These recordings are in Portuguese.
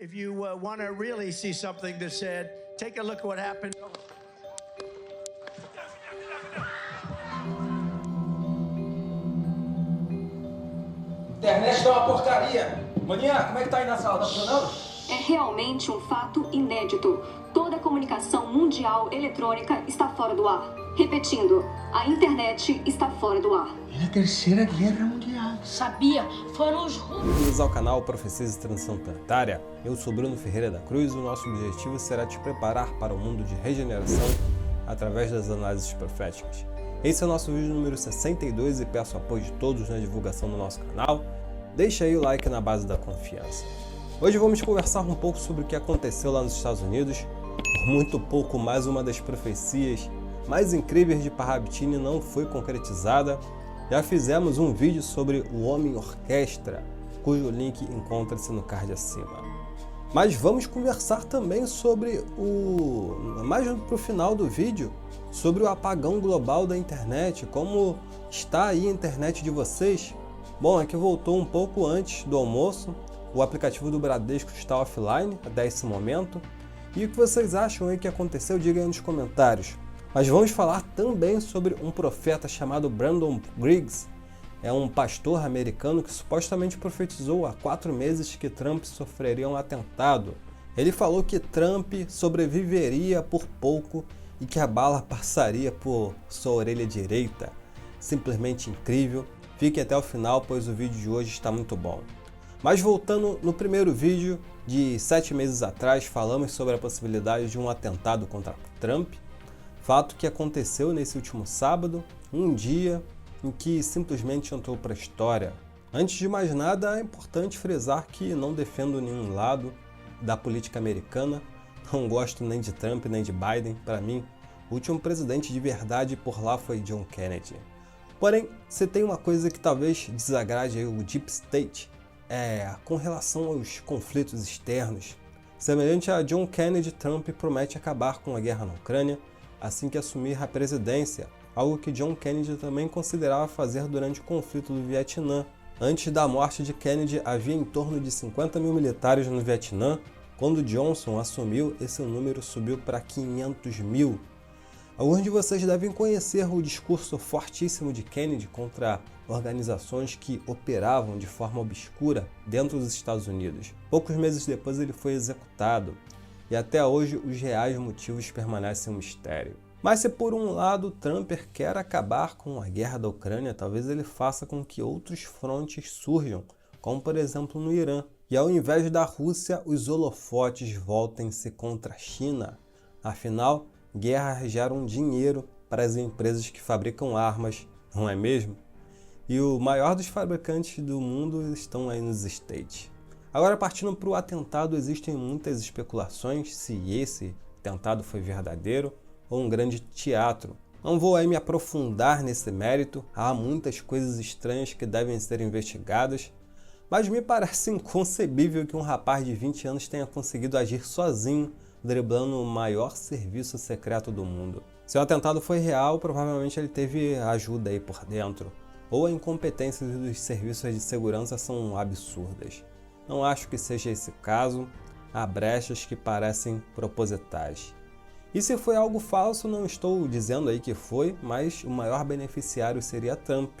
If you want to really see something that's said, take a look at what happened. Internet tá uma porcaria. Maninha, como é que tá aí na sala? Tá funcionando? É realmente um fato inédito. Toda a comunicação mundial eletrônica está fora do ar. Repetindo, a internet está fora do ar. É a Terceira Guerra Mundial. Sabia? Foram os russos. Bem-vindos ao canal Profecias de Transição Planetária. Eu sou Bruno Ferreira da Cruz e o nosso objetivo será te preparar para o mundo de regeneração através das análises proféticas. Esse é o nosso vídeo número 62 e peço apoio de todos na divulgação do nosso canal. Deixa aí o like na base da confiança. Hoje vamos conversar um pouco sobre o que aconteceu lá nos Estados Unidos. Por muito pouco, mais uma das profecias mais incríveis de Parravitini não foi concretizada. Já fizemos um vídeo sobre o Homem Orquestra, cujo link encontra-se no card acima. Mas vamos conversar também sobre mais para o final do vídeo, sobre o apagão global da internet, como está aí a internet de vocês. Bom, é que voltou um pouco antes do almoço, o aplicativo do Bradesco está offline até esse momento. E o que vocês acham aí que aconteceu, diga aí nos comentários. Mas vamos falar também sobre um profeta chamado Brandon Griggs. É um pastor americano que supostamente profetizou há 4 meses que Trump sofreria um atentado. Ele falou que Trump sobreviveria por pouco e que a bala passaria por sua orelha direita. Simplesmente incrível. Fique até o final, pois o vídeo de hoje está muito bom. Mas voltando no primeiro vídeo, de 7 meses atrás, falamos sobre a possibilidade de um atentado contra Trump. Fato que aconteceu nesse último sábado, um dia em que simplesmente entrou para a história. Antes de mais nada, é importante frisar que não defendo nenhum lado da política americana. Não gosto nem de Trump nem de Biden. Para mim, o último presidente de verdade por lá foi John Kennedy. Porém, se tem uma coisa que talvez desagrade aí o Deep State, com relação aos conflitos externos. Semelhante a John Kennedy, Trump promete acabar com a guerra na Ucrânia assim que assumir a presidência, algo que John Kennedy também considerava fazer durante o conflito do Vietnã. Antes da morte de Kennedy, havia em torno de 50 mil militares no Vietnã. Quando Johnson assumiu, esse número subiu para 500 mil. Alguns de vocês devem conhecer o discurso fortíssimo de Kennedy contra organizações que operavam de forma obscura dentro dos Estados Unidos. Poucos meses depois ele foi executado, e até hoje os reais motivos permanecem um mistério. Mas se por um lado Trump quer acabar com a guerra da Ucrânia, talvez ele faça com que outros frontes surjam, como por exemplo no Irã. E ao invés da Rússia, os holofotes voltem-se contra a China. Afinal, guerras geram dinheiro para as empresas que fabricam armas, não é mesmo? E o maior dos fabricantes do mundo estão aí nos States. Agora, partindo para o atentado, existem muitas especulações se esse atentado foi verdadeiro ou um grande teatro. Não vou aí me aprofundar nesse mérito, há muitas coisas estranhas que devem ser investigadas, mas me parece inconcebível que um rapaz de 20 anos tenha conseguido agir sozinho, driblando o maior serviço secreto do mundo. Se o atentado foi real, provavelmente ele teve ajuda aí por dentro, ou a incompetência dos serviços de segurança são absurdas. Não acho que seja esse caso, há brechas que parecem propositais. E se foi algo falso, não estou dizendo aí que foi, mas o maior beneficiário seria Trump.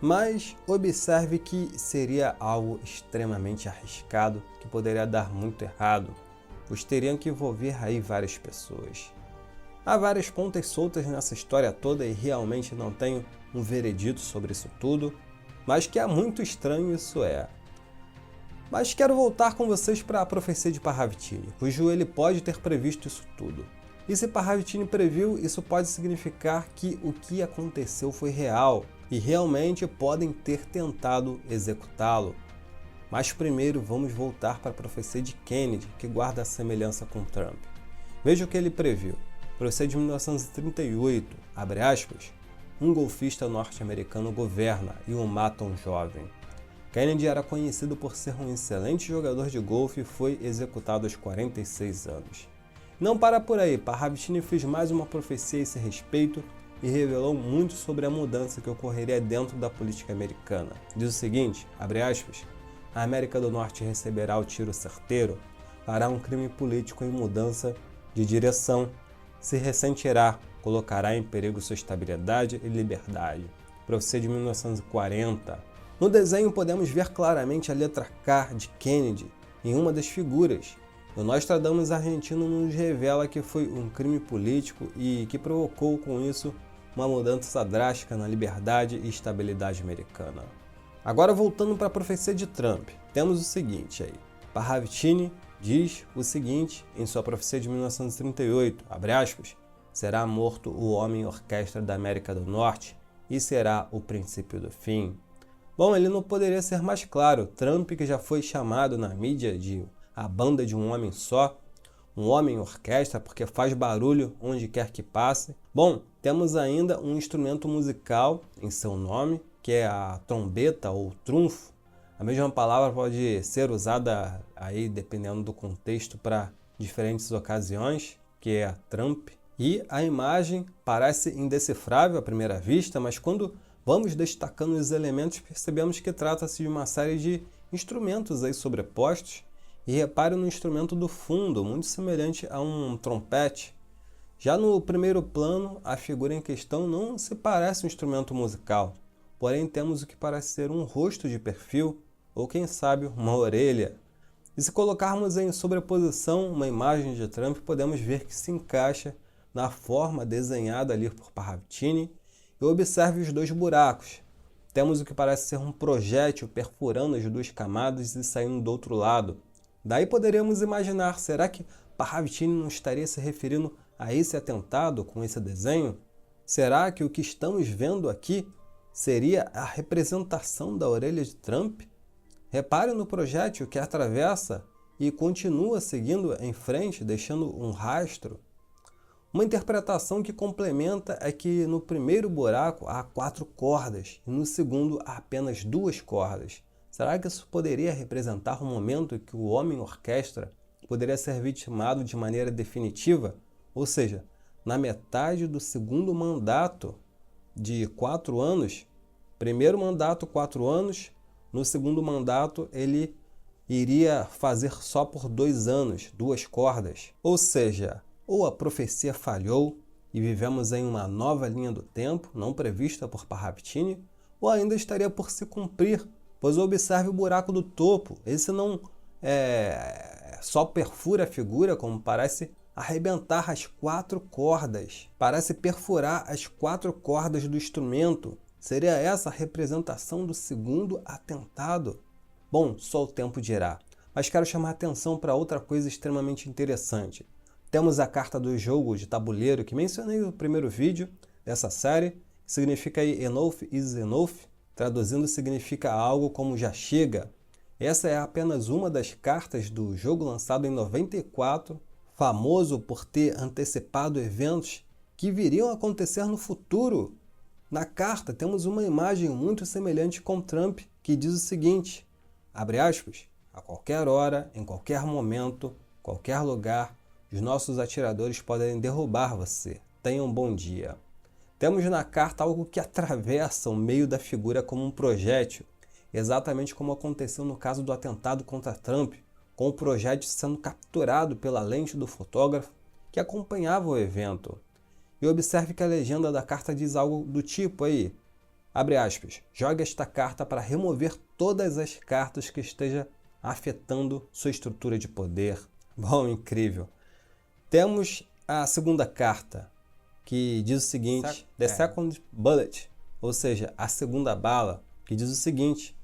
Mas observe que seria algo extremamente arriscado, que poderia dar muito errado, pois teriam que envolver aí várias pessoas. Há várias pontas soltas nessa história toda e realmente não tenho um veredito sobre isso tudo, mas que é muito estranho isso é. Mas quero voltar com vocês para a profecia de Parravitini, cujo ele pode ter previsto isso tudo. E se Parravitini previu, isso pode significar que o que aconteceu foi real e realmente podem ter tentado executá-lo. Mas primeiro vamos voltar para a profecia de Kennedy, que guarda a semelhança com Trump. Veja o que ele previu. Profecia de 1938, abre aspas, um golfista norte-americano governa e o mata um jovem. Kennedy era conhecido por ser um excelente jogador de golfe e foi executado aos 46 anos. Não para por aí, Parravitini fez mais uma profecia a esse respeito e revelou muito sobre a mudança que ocorreria dentro da política americana. Diz o seguinte, abre aspas, a América do Norte receberá o tiro certeiro, fará um crime político em mudança de direção, se ressentirá, colocará em perigo sua estabilidade e liberdade. Profecia de 1940. No desenho podemos ver claramente a letra K de Kennedy em uma das figuras. O Nostradamus argentino nos revela que foi um crime político e que provocou com isso uma mudança drástica na liberdade e estabilidade americana. Agora voltando para a profecia de Trump, temos o seguinte aí. Parravicini diz o seguinte em sua profecia de 1938, abre aspas, será morto o homem orquestra da América do Norte e será o princípio do fim. Bom, ele não poderia ser mais claro. Trump, que já foi chamado na mídia de a banda de um homem só, um homem orquestra porque faz barulho onde quer que passe. Bom, temos ainda um instrumento musical em seu nome, que é a trombeta ou trunfo. A mesma palavra pode ser usada aí dependendo do contexto para diferentes ocasiões, que é a Trump. E a imagem parece indecifrável à primeira vista, mas quando vamos destacando os elementos, percebemos que trata-se de uma série de instrumentos aí sobrepostos. E repare no instrumento do fundo, muito semelhante a um trompete. Já no primeiro plano, a figura em questão não se parece um instrumento musical, porém temos o que parece ser um rosto de perfil, ou quem sabe uma orelha. E se colocarmos em sobreposição uma imagem de Trump, podemos ver que se encaixa na forma desenhada ali por Parravicini. E observe os dois buracos. Temos o que parece ser um projétil perfurando as duas camadas e saindo do outro lado. Daí poderíamos imaginar, será que Parravicini não estaria se referindo a esse atentado com esse desenho? Será que o que estamos vendo aqui seria a representação da orelha de Trump? Repare no projétil que atravessa e continua seguindo em frente, deixando um rastro. Uma interpretação que complementa é que no primeiro buraco há 4 cordas e no segundo há apenas 2 cordas. Será que isso poderia representar um momento em que o homem orquestra poderia ser vitimado de maneira definitiva? Ou seja, na metade do segundo mandato de 4 anos, primeiro mandato 4 anos, no segundo mandato ele iria fazer só por 2 anos, 2 cordas. Ou seja, ou a profecia falhou e vivemos em uma nova linha do tempo, não prevista por Parravicini, ou ainda estaria por se cumprir, pois observe o buraco do topo. Esse não só perfura a figura, como parece arrebentar as 4 cordas. Parece perfurar as 4 cordas do instrumento. Seria essa a representação do segundo atentado? Bom, só o tempo dirá. Mas quero chamar a atenção para outra coisa extremamente interessante. Temos a carta do jogo de tabuleiro que mencionei no primeiro vídeo dessa série, que significa aí enough is enough, traduzindo significa algo como já chega. Essa é apenas uma das cartas do jogo lançado em 94, famoso por ter antecipado eventos que viriam a acontecer no futuro. Na carta temos uma imagem muito semelhante com Trump que diz o seguinte, abre aspas, a qualquer hora, em qualquer momento, qualquer lugar, os nossos atiradores podem derrubar você. Tenha um bom dia. Temos na carta algo que atravessa o meio da figura como um projétil, exatamente como aconteceu no caso do atentado contra Trump, com o projétil sendo capturado pela lente do fotógrafo que acompanhava o evento. E observe que a legenda da carta diz algo do tipo aí, abre aspas, jogue esta carta para remover todas as cartas que esteja afetando sua estrutura de poder. Bom, incrível. Temos a segunda carta, que diz o seguinte, The Second Bullet, ou seja, a segunda bala, que diz o seguinte,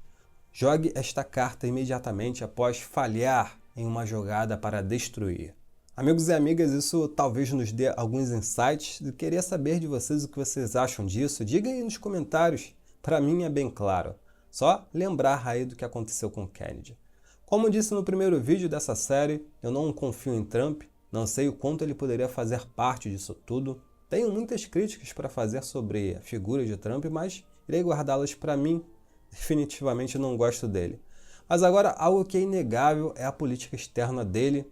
jogue esta carta imediatamente após falhar em uma jogada para destruir. Amigos e amigas, isso talvez nos dê alguns insights. Eu queria saber de vocês o que vocês acham disso. Digam aí nos comentários, para mim é bem claro. Só lembrar aí do que aconteceu com Kennedy. Como disse no primeiro vídeo dessa série, eu não confio em Trump, não sei o quanto ele poderia fazer parte disso tudo. Tenho muitas críticas para fazer sobre a figura de Trump, mas irei guardá-las para mim. Definitivamente não gosto dele. Mas agora, algo que é inegável é a política externa dele,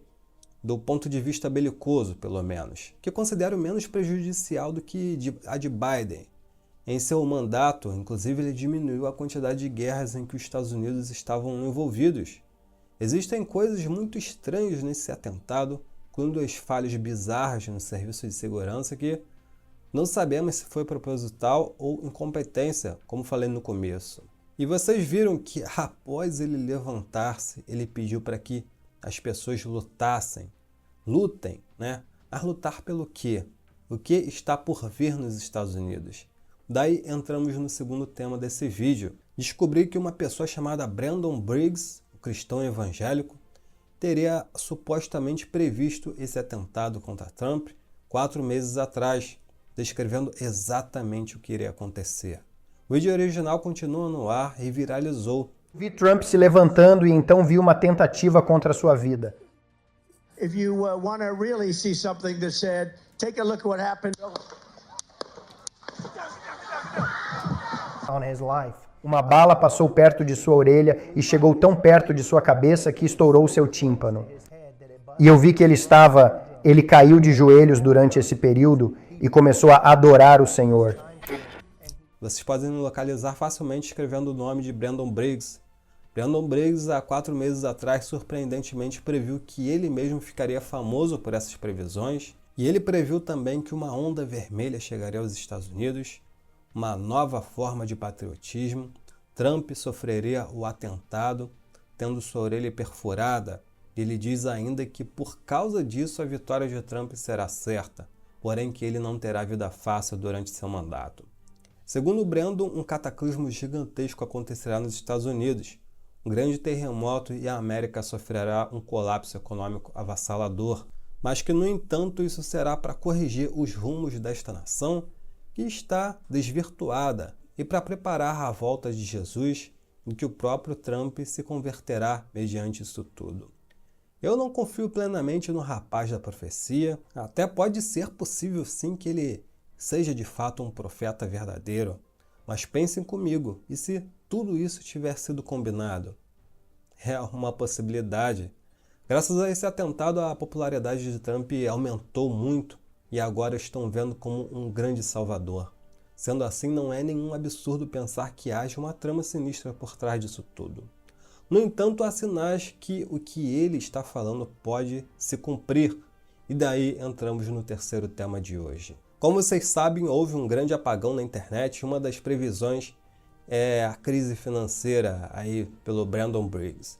do ponto de vista belicoso, pelo menos, que considero menos prejudicial do que a de Biden. Em seu mandato, inclusive, ele diminuiu a quantidade de guerras em que os Estados Unidos estavam envolvidos. Existem coisas muito estranhas nesse atentado, incluindo as falhas bizarras no serviço de segurança que não sabemos se foi proposital ou incompetência, como falei no começo. E vocês viram que após ele levantar-se, ele pediu para que as pessoas lutem, né? Mas lutar pelo quê? O que está por vir nos Estados Unidos? Daí entramos no segundo tema desse vídeo. Descobri que uma pessoa chamada Brandon Briggs, o cristão evangélico, teria supostamente previsto esse atentado contra Trump 4 meses atrás, descrevendo exatamente o que iria acontecer. O vídeo original continua no ar e viralizou. Vi Trump se levantando e então vi uma tentativa contra a sua vida. If you want to really see something that said, take a look at what happened. On his life. Uma bala passou perto de sua orelha e chegou tão perto de sua cabeça que estourou seu tímpano. E eu vi que ele caiu de joelhos durante esse período e começou a adorar o Senhor. Vocês podem localizar facilmente escrevendo o nome de Brandon Briggs. Brandon Briggs, há 4 meses atrás, surpreendentemente previu que ele mesmo ficaria famoso por essas previsões, e ele previu também que uma onda vermelha chegaria aos Estados Unidos, uma nova forma de patriotismo, Trump sofreria o atentado, tendo sua orelha perfurada. Ele diz ainda que por causa disso a vitória de Trump será certa, porém que ele não terá vida fácil durante seu mandato. Segundo Brandon, um cataclismo gigantesco acontecerá nos Estados Unidos, um grande terremoto e a América sofrerá um colapso econômico avassalador, mas que, no entanto, isso será para corrigir os rumos desta nação que está desvirtuada e para preparar a volta de Jesus, em que o próprio Trump se converterá mediante isso tudo. Eu não confio plenamente no rapaz da profecia, até pode ser possível sim que ele seja de fato um profeta verdadeiro, mas pensem comigo, e se tudo isso tiver sido combinado? É uma possibilidade. Graças a esse atentado, a popularidade de Trump aumentou muito e agora estão vendo como um grande salvador. Sendo assim, não é nenhum absurdo pensar que haja uma trama sinistra por trás disso tudo. No entanto, há sinais que o que ele está falando pode se cumprir, e daí entramos no terceiro tema de hoje. Como vocês sabem, houve um grande apagão na internet e uma das previsões é a crise financeira aí pelo Brandon Briggs.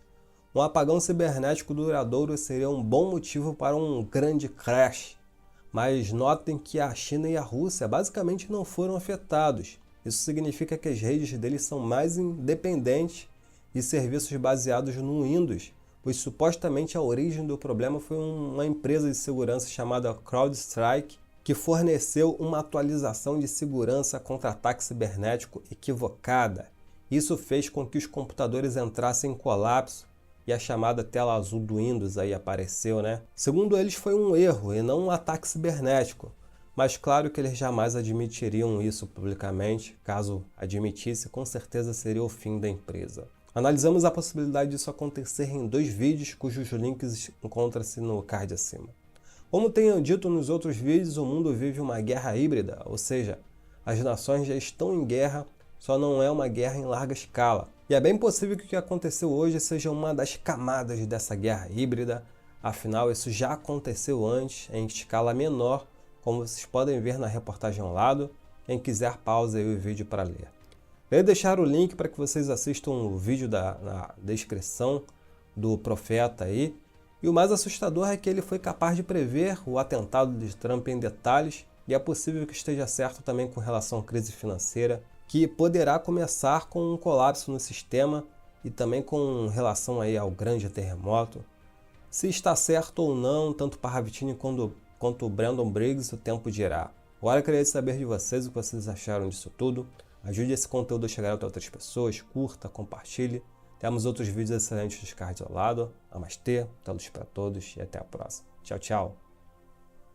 Um apagão cibernético duradouro seria um bom motivo para um grande crash, mas notem que a China e a Rússia basicamente não foram afetados. Isso significa que as redes deles são mais independentes e serviços baseados no Windows, pois supostamente a origem do problema foi uma empresa de segurança chamada CrowdStrike, que forneceu uma atualização de segurança contra ataque cibernético equivocada. Isso fez com que os computadores entrassem em colapso e a chamada tela azul do Windows aí apareceu, né? Segundo eles, foi um erro e não um ataque cibernético, mas claro que eles jamais admitiriam isso publicamente. Caso admitisse, com certeza seria o fim da empresa. Analisamos a possibilidade disso acontecer em 2 vídeos cujos links encontram-se no card acima. Como tenho dito nos outros vídeos, o mundo vive uma guerra híbrida, ou seja, as nações já estão em guerra, só não é uma guerra em larga escala. E é bem possível que o que aconteceu hoje seja uma das camadas dessa guerra híbrida, afinal isso já aconteceu antes, em escala menor, como vocês podem ver na reportagem ao lado. Quem quiser, pausa aí o vídeo para ler. Eu vou deixar o link para que vocês assistam o vídeo na descrição do profeta aí. E o mais assustador é que ele foi capaz de prever o atentado de Trump em detalhes, e é possível que esteja certo também com relação à crise financeira, que poderá começar com um colapso no sistema e também com relação aí ao grande terremoto. Se está certo ou não, tanto para Ravitini quanto o Brandon Briggs, o tempo dirá. Agora eu queria saber de vocês o que vocês acharam disso tudo. Ajude esse conteúdo a chegar até outras pessoas, curta, compartilhe. Temos outros vídeos excelentes dos cards ao lado. Namastê, luz para todos e até a próxima. Tchau, tchau.